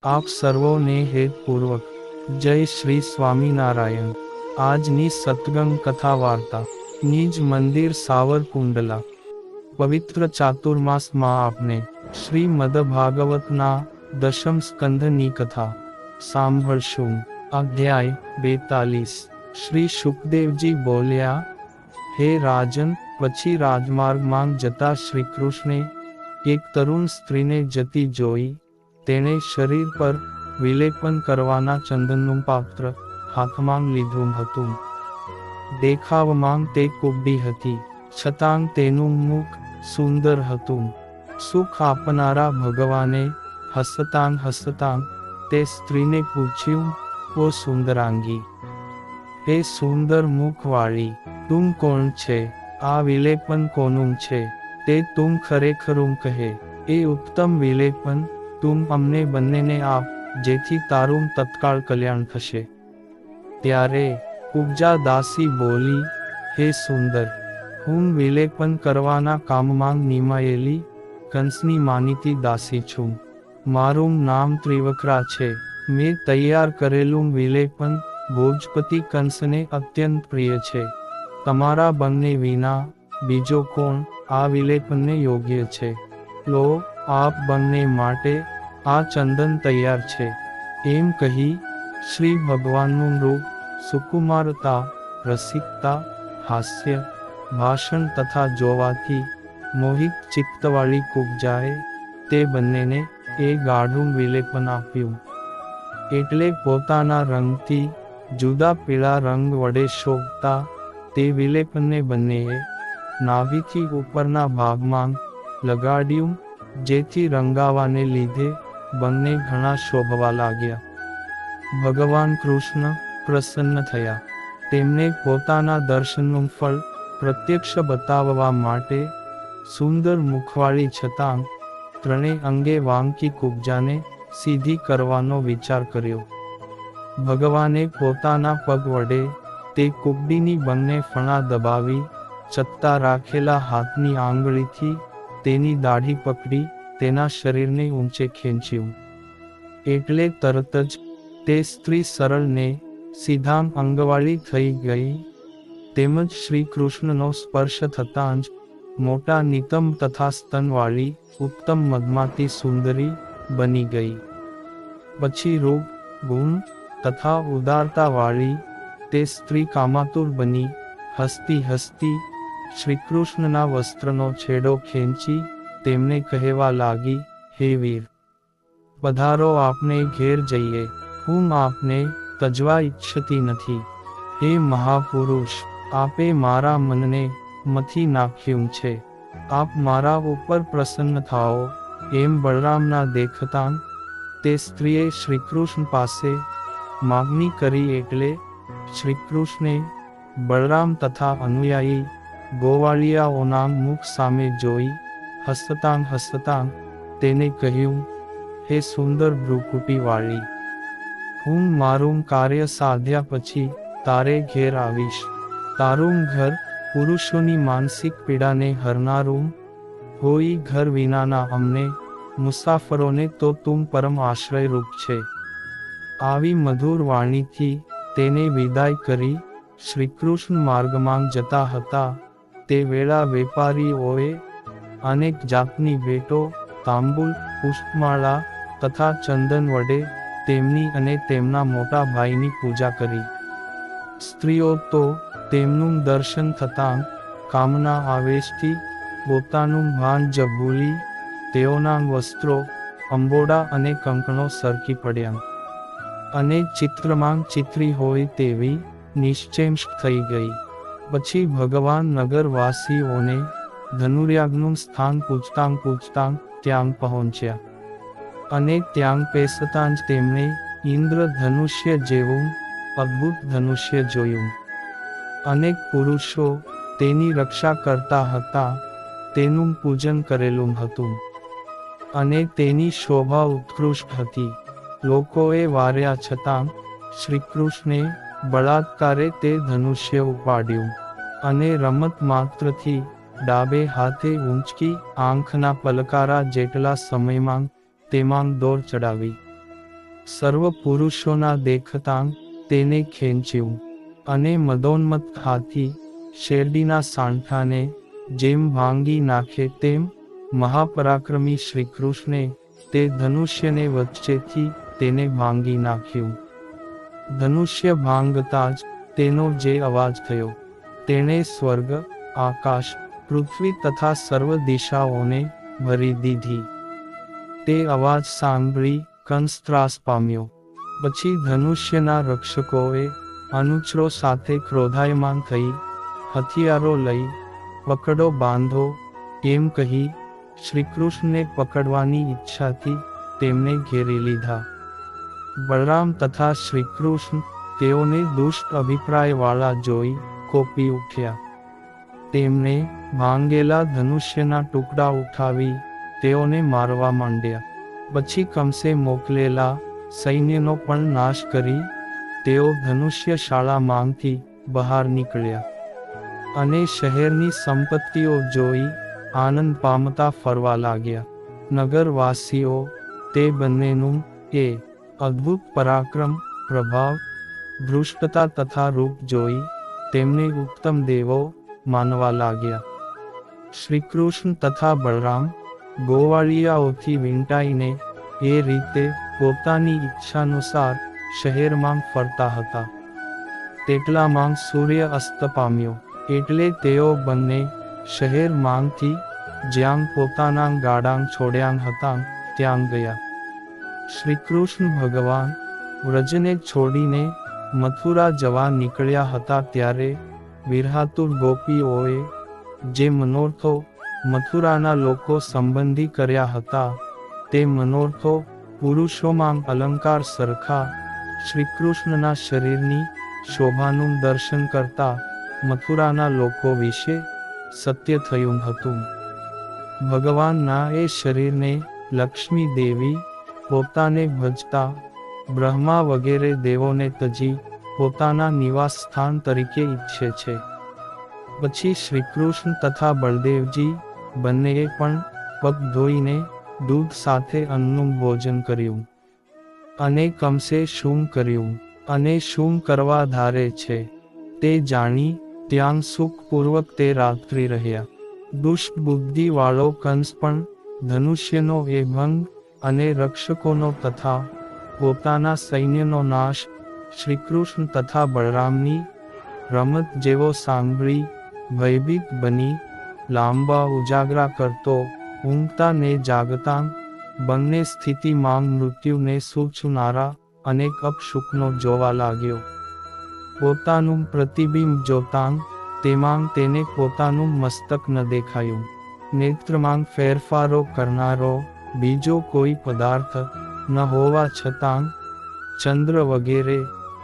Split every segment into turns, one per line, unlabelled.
આપ સર્વોને હેતપૂર્વક જય શ્રી સ્વામિનારાયણ। આજની સત્સંગ કથા વાર્તા નિજ મંદિર સાવરકુંડલા। પવિત્ર ચાતુર્માસમાં આપને શ્રીમદ ભાગવતના દશમ સ્કંધની કથા સાંભળશું। અધ્યાય 42। શ્રી શુકદેવજી બોલ્યા, હે રાજન, પછી રાજમાર્ગમાં જતા શ્રીકૃષ્ણે એક તરુણ સ્ત્રીને જતી જોઈ। તેણે શરીર પર વિલેપન કરવાના ચંદનનું પાત્ર હાથમાં લીધું હતું। દેખાવમાં તે કુબડી હતી, છતાં તેનું મુખ સુંદર હતું। સુખ આપનારા ભગવાને હસતાં હસતાં તે સ્ત્રીને પૂછ્યું, ઓ સુંદરાંગી, હે સુંદર મુખવાળી, તું કોણ છે? આ વિલેપન કોનું છે તે તું ખરેખરું કહે। એ ઉત્તમ વિલેપન તું અમને બંનેને આપ, જેથી તારું તત્કાળ કલ્યાણ થશે। ત્યારે કુબ્જા દાસી બોલી, હે સુંદર, હું વિલેપન કરવાના કામમાં નિમાયેલી કંસની માનીતી દાસી છું। મારું નામ ત્રિવક્રા છે। મેં તૈયાર કરેલું વિલેપન ભોજપતિ કંસને અત્યંત પ્રિય છે। તમારા બંને વિના બીજો કોણ આ વિલેપનને યોગ્ય છે? લો, આપ બંને માટે આ ચંદન તૈયાર છે। એમ કહી શ્રી ભગવાનનું રૂપ, સુકુમારતા, રસિકતા, હાસ્ય, ભાષણ તથા જોવાથી મોહિત ચિત્તવાળી કુબ્જાએ તે બંનેને એ ગાઢું વિલેપન આપ્યું। એટલે પોતાના રંગથી જુદા પીળા રંગ વડે શોભતા તે વિલેપનને બંનેએ નાભિથી ઉપરના ભાગમાં લગાડ્યું, જેથી રંગાવાને લીધે બંને ઘણા શોભવા લાગ્યા। ભગવાન કૃષ્ણ પ્રસન્ન થયા। તેમને પોતાના દર્શનનું ફળ પ્રત્યક્ષ બતાવવા માટે સુંદર મુખવાળી છતાં ત્રણે અંગે વાંકી કુબ્જાને સીધી કરવાનો વિચાર કર્યો। ભગવાને પોતાના પગ વડે તે કુબડીની બંને ફણા દબાવી ચત્તા રાખેલા હાથની આંગળીથી તેની દાઢી પકડી તેના શરીરને ઊંચે ખેંચ્યું। એટલે તરત જ તે સ્ત્રી સરળ ને સીધામ અંગવાળી થઈ ગઈ। તેમજ શ્રી કૃષ્ણનો સ્પર્શ થતાં જ મોટા નિતંબ તથા સ્તનવાળી ઉત્તમ મધમાતી સુંદરી બની ગઈ। પછી રૂપ, ગુણ તથા ઉદારતાવાળી તે સ્ત્રી કામાતુર બની હસતી હસતી શ્રીકૃષ્ણના વસ્ત્રનો છેડો ખેંચી તેમને કહેવા લાગી, હે વીર, પધારો, આપને ઘેર જઈએ। હું આપને તજવા ઈચ્છતી નથી। હે મહાપુરુષ, આપે મારા મનને મથી નાખ્યું છે। આપ મારા ઉપર પ્રસન્ન થાઓ। એમ બળરામના દેખતાં તે સ્ત્રીએ શ્રીકૃષ્ણ પાસે માગણી કરી। એટલે શ્રીકૃષ્ણે બળરામ તથા અનુયાયી ગોવાળિયાઓના મુખ સામે જોઈ હસતાં હસતાં તેને કહ્યું, હે સુંદર ભ્રુકુટીવાળી, હું મારું કાર્ય સાધ્યા પછી તારે ઘેર આવીશ। તારું ઘર પુરુષોની માનસિક પીડાને હરનારું હોય। ઘર વિનાના અમને મુસાફરોને તો તું પરમ આશ્રયરૂપ છે। આવી મધુર વાણીથી તેને વિદાય કરી શ્રીકૃષ્ણ માર્ગમાં જતા હતા તે વેળા વેપારીઓએ અનેક જાતની ભેટો, તાંબુલ, પુષ્પમાળા તથા ચંદન વડે તેમની અને તેમના મોટા ભાઈની પૂજા કરી। સ્ત્રીઓ તો તેમનું દર્શન થતાં કામના આવેશથી પોતાનું ભાન જ ભૂલી તેઓના વસ્ત્રો, અંબોડા અને કંકણો સરકી પડ્યા અને ચિત્રમાં ચિત્રી હોય તેવી નિશ્ચેષ્ટ થઈ ગઈ। પછી ભગવાન નગરવાસીઓને ધનુર્યાગનું સ્થાન પૂછતાં પૂછતાં ત્યાં પહોંચ્યા અને ત્યાં પેસતાં જ તેમણે ઇન્દ્ર ધનુષ્ય જેવું અદ્ભુત ધનુષ્ય જોયું। અનેક પુરુષો તેની રક્ષા કરતા હતા, તેનું પૂજન કરેલું હતું અને તેની શોભા ઉત્કૃષ્ટ હતી। લોકોએ વાર્યા છતાં શ્રીકૃષ્ણે બળાત્કારે તે ધનુષ્ય ઉપાડ્યું અને રમત માત્રથી ડાબે હાથે ઊંચકી આંખના પલકારા જેટલા સમયમાં તેમાં દોર ચડાવી સર્વ પુરુષોના દેખતાં તેને ખેંચ્યું, અને મદોન્મત્ત હાથી શેરડીના સાંઠાને જેમ ભાંગી નાખે તેમ મહાપરાક્રમી શ્રીકૃષ્ણે તે ધનુષ્યને વચ્ચેથી તેને ભાંગી નાખ્યું. ધનુષ્ય ભાંગતા જ તેનો જે અવાજ થયો, તેણે સ્વર્ગ, આકાશ, પૃથ્વી તથા સર્વ દિશાઓને ભરી દીધી. તે અવાજ સાંભળી કંસ ત્રાસ પામ્યો. પછી ધનુષ્યના રક્ષકોએ અનુચરો સાથે ક્રોધાયમાન થઈ હથિયારો લઈ પકડો બાંધો એમ કહી શ્રીકૃષ્ણને પકડવાની ઈચ્છાથી તેમને ઘેરી લીધા. બલરામ તથા શ્રીકૃષ્ણ તેઓને દુષ્ટ અભિપ્રાયવાળા જોઈ કોપી ઉઠ્યા. તેમને ભાંગેલા ધનુષ્યના ટુકડા ઉઠાવી તેઓને મારવા માંડ્યા. પછી કંસે મોકલેલા સૈન્યનો પણ નાશ કરી તેઓ ધનુષ્ય શાળામાંથી બહાર નીકળ્યા, અને શહેરની સંપત્તિઓ જોઈ આનંદ પામતા ફરવા લાગ્યા. નગરવાસીઓ તે બંનેનું એ અદ્ભુત પરાક્રમ, પ્રભાવ, ધૃષ્ટતા તથા રૂપ જોઈ તેમને ઉત્તમ દેવો માનવા લાગ્યા. શ્રીકૃષ્ણ તથા બલરામ ગોવાળિયાઓથી વીંટાઈને એ રીતે પોતાની ઈચ્છાનુસાર શહેરમાં ફરતા હતા. તેટલામાં સૂર્ય અસ્ત પામ્યો, એટલે તેઓ બંને શહેરમાંથી જ્યાં પોતાના ગાડાં છોડ્યાં હતા ત્યાં ગયા. શ્રીકૃષ્ણ ભગવાન વ્રજને છોડીને મથુરા જવા નીકળ્યા હતા ત્યારે વિરહાતુર ગોપીઓએ જે મનોરથો મથુરાના લોકો સંબંધી કર્યા હતા તે મનોરથો પુરુષોમાં અલંકાર સરખા શ્રીકૃષ્ણના શરીરની શોભાનું દર્શન કરતા મથુરાના લોકો વિશે સત્ય થયું હતું. ભગવાનના એ શરીરને લક્ષ્મી દેવી પોતાને ભજતા બ્રહ્મા વગેરે દેવોને તજી પોતાના નિવાસ સ્થાન તરીકે ઈચ્છે છે. પછી શ્રીકૃષ્ણ તથા બળદેવજી બંનેએ પણ પગ ધોઈને દૂધ સાથે અન્નનું ભોજન કર્યું. અને કંસે શું કર્યું અને શું કરવા ધારે છે તે જાણી ત્યાં સુખપૂર્વક તે રાત્રિ રહ્યા. દુષ્ટ બુદ્ધિવાળો કંસ પણ ધનુષ્યનો એ ભંગ અને રક્ષકોનો તથા પોતાના સૈન્યનો નાશ શ્રીકૃષ્ણ તથા બળરામની રમત જેવો સાંભળી ભયભીત બની લાંબા ઉજાગરા કરતો ઊંઘતા ને જાગતા બંને સ્થિતિમાં મૃત્યુને સૂચનારા અનેક અપશુકનો જોવા લાગ્યો. પોતાનું પ્રતિબિંબ જોતાં તેમાં તેને પોતાનું મસ્તક ન દેખાયું. નેત્રમાં ફેરફારો કરનારો બીજો કોઈ પદાર્થ ન હોવા છતાં ચંદ્ર વગેરે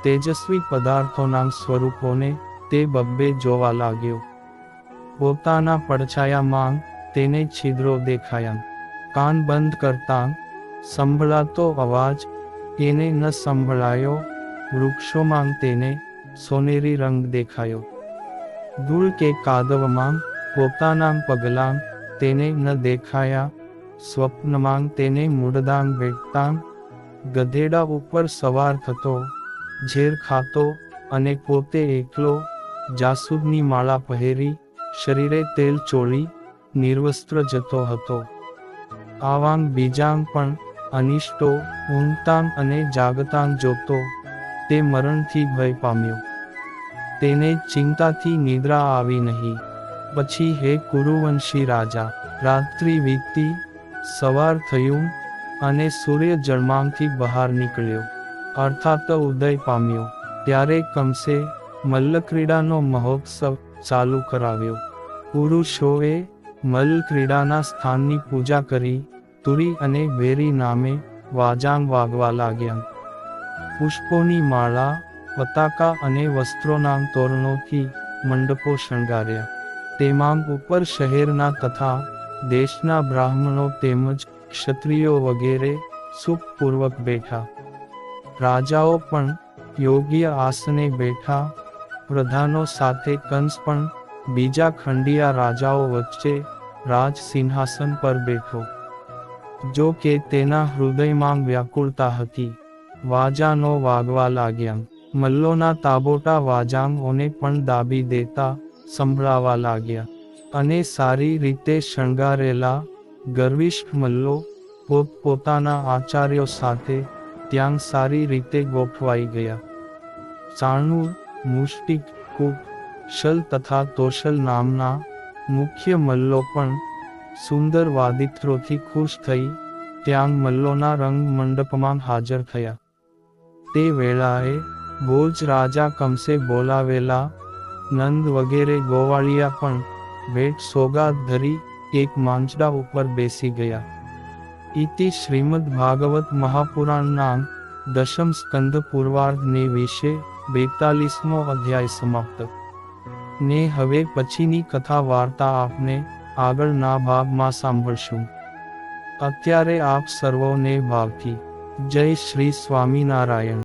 તેજસ્વી પદાર્થોના સ્વરૂપોને તે બબ્બે જોવા લાગ્યો. પોતાના પડછાયામાં તેને છિદ્રો દેખાયા. કાન બંધ કરતાં સંભળાતો અવાજ એને ન સંભળાયો. વૃક્ષોમાં તેને સોનેરી રંગ દેખાયો. ધૂળ કે કાદવમાં પોતાના પગલાં તેને ન દેખાયા. સ્વપ્નમાં તેને મૂળદાન ભેટતાં ગધેડા ઉપર સવાર થતો, ઝેર ખાતો અને પોતે એકલો જાસૂદની માળા પહેરી શરીરે તેલ ચોળી નિર્વસ્ત્ર જતો હતો. આવાં બીજાં પણ અનિષ્ટો ઊંઘતાં અને જાગતાં જોતો તે મરણથી ભય પામ્યો. તેને ચિંતાથી નિદ્રા આવી નહીં. પછી હે કુરુવંશી રાજા, રાત્રિ વીતી, સવાર થયું અને સૂર્ય જળમાંથી બહાર નીકળ્યો અર્થાત ઉદય પામ્યો. ત્યારે કંસે મલ્લક્રીડાનો મહોત્સવ ચાલુ કરાવ્યો. પુરુષોએ મલ્લક્રીડાના સ્થાનની પૂજા કરી તુરી અને ભેરી નામે વાજાંગ વાગવા લાગ્યા. પુષ્પોની માળા, પતાકા અને વસ્ત્રોના તોરણોથી મંડપો શણગાર્યા. તેમાં ઉપર શહેરના તથા દેશના બ્રાહ્મણો તેમજ ક્ષત્રિયો વગેરે સુખપૂર્વક બેઠા. રાજાઓ પણ યોગ્ય આસને બેઠા. પ્રધાનો સાથે કંસ પણ બીજા ખંડિયા રાજાઓ વચ્ચે રાજ સિંહાસન પર બેઠો. જો કે તેના હૃદયમાં વ્યાકુળતા હતી. વાજાનો વાગવા લાગ્યા. મલ્લોના તાબોટા વાજાંગોને પણ દાબી દેતા સંભળાવા લાગ્યા. અને સારી રીતે શણગારેલા ગર્વિષ્ઠ મલ્લો પોતપોતાના આચાર્યો સાથે ત્યાં સારી રીતે ગોઠવાઈ ગયા. ચાણૂર, મુષ્ટિક, કૂપ, શલ તથા તોશલ નામના મુખ્ય મલ્લો પણ સુંદર વાદિત્રોથી ખુશ થઈ ત્યાં મલ્લોના રંગ મંડપમાં હાજર થયા. તે વેળાએ ભોજ રાજા કંસે બોલાવેલા નંદ વગેરે ગોવાળિયા પણ ભેટ સોગાદ ધરી એક માંચડા ઉપર બેસી ગયા. ઇતિ શ્રીમદ ભાગવત મહાપુરાણના દશમ સ્કંદ પૂર્વાર્ધને વિશે 42મો અધ્યાય સમાપ્ત. ને હવે પછીની કથા વાર્તા આપને આગળના ભાગમાં સાંભળશું. અત્યારે આપ સર્વોને ભાવથી જય શ્રી સ્વામિનારાયણ.